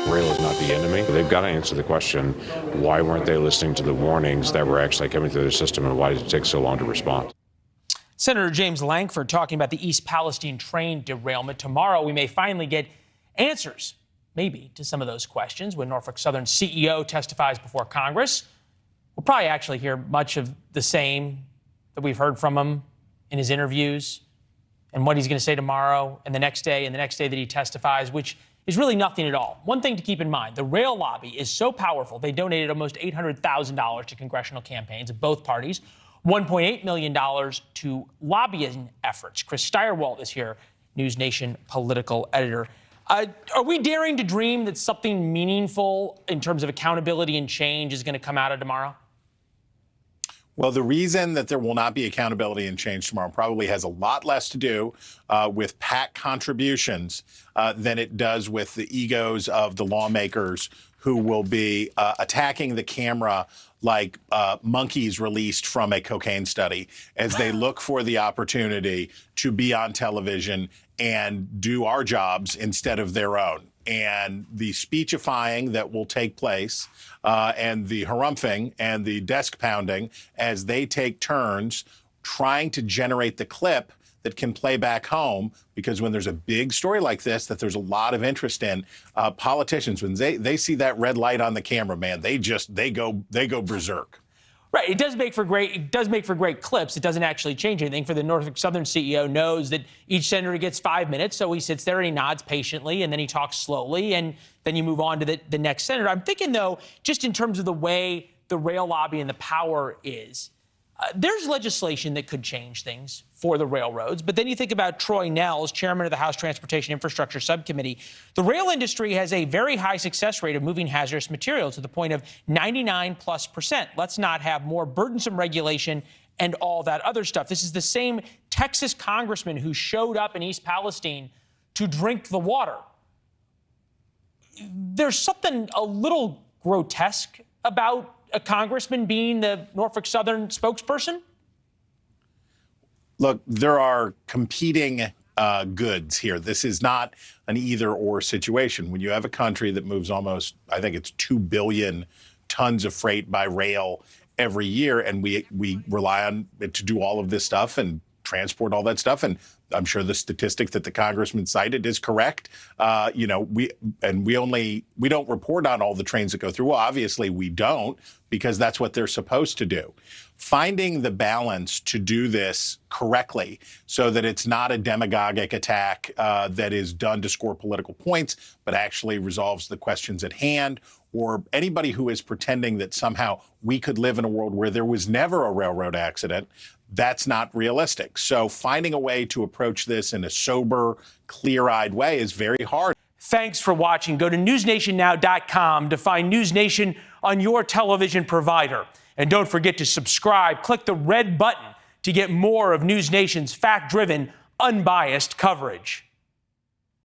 Rail is not the enemy. They've got to answer the question, why weren't they listening to the warnings that were actually coming through the system, and why did it take so long to respond? Senator James Lankford talking about the East Palestine train derailment. Tomorrow, we may finally get answers, maybe, to some of those questions when Norfolk Southern CEO testifies before Congress. We'll probably actually hear much of the same that we've heard from him in his interviews and what he's going to say tomorrow and the next day that he testifies, which is really nothing at all. One thing to keep in mind, the rail lobby is so powerful, they donated almost $800,000 to congressional campaigns of both parties, $1.8 million to lobbying efforts. Chris Stirewalt is here, NewsNation political editor. Are we daring to dream that something meaningful in terms of accountability and change is going to come out of tomorrow? Well, the reason that there will not be accountability and change tomorrow probably has a lot less to do with PAC contributions than it does with the egos of the lawmakers who will be attacking the camera like monkeys released from a cocaine study as they look for the opportunity to be on television and do our jobs instead of their own. And the speechifying that will take place and the harumphing and the desk pounding as they take turns trying to generate the clip that can play back home, because when there's a big story like this that there's a lot of interest in, politicians, when they see that red light on the camera, man, they go berserk. Right. It does make for great clips. It doesn't actually change anything. For the Norfolk Southern CEO knows that each senator gets 5 minutes, so he sits there and he nods patiently, and then he talks slowly, and then you move on to the next senator. I'm thinking, though, just in terms of the way the rail lobby and the power is, there's legislation that could change things for the railroads. But then you think about Troy Nehls, chairman of the House Transportation Infrastructure Subcommittee. The rail industry has a very high success rate of moving hazardous materials to the point of 99+%. Let's not have more burdensome regulation and all that other stuff. This is the same Texas congressman who showed up in East Palestine to drink the water. There's something a little grotesque about a congressman being the Norfolk Southern spokesperson? Look, there are competing goods here. This is not an either-or situation. When you have a country that moves almost, I think it's 2 billion tons of freight by rail every year, and we rely on it to do all of this stuff and transport all that stuff, and I'm sure the statistic that the congressman cited is correct. We don't report on all the trains that go through. Well, obviously we don't, because that's what they're supposed to do. Finding the balance to do this correctly so that it's not a demagogic attack that is done to score political points, but actually resolves the questions at hand, or anybody who is pretending that somehow we could live in a world where there was never a railroad accident, that's not realistic. So finding a way to approach this in a sober, clear-eyed way is very hard. Thanks for watching. Go to newsnationnow.com to find News Nation on your television provider. And don't forget to subscribe. Click the red button to get more of News Nation's fact-driven, unbiased coverage.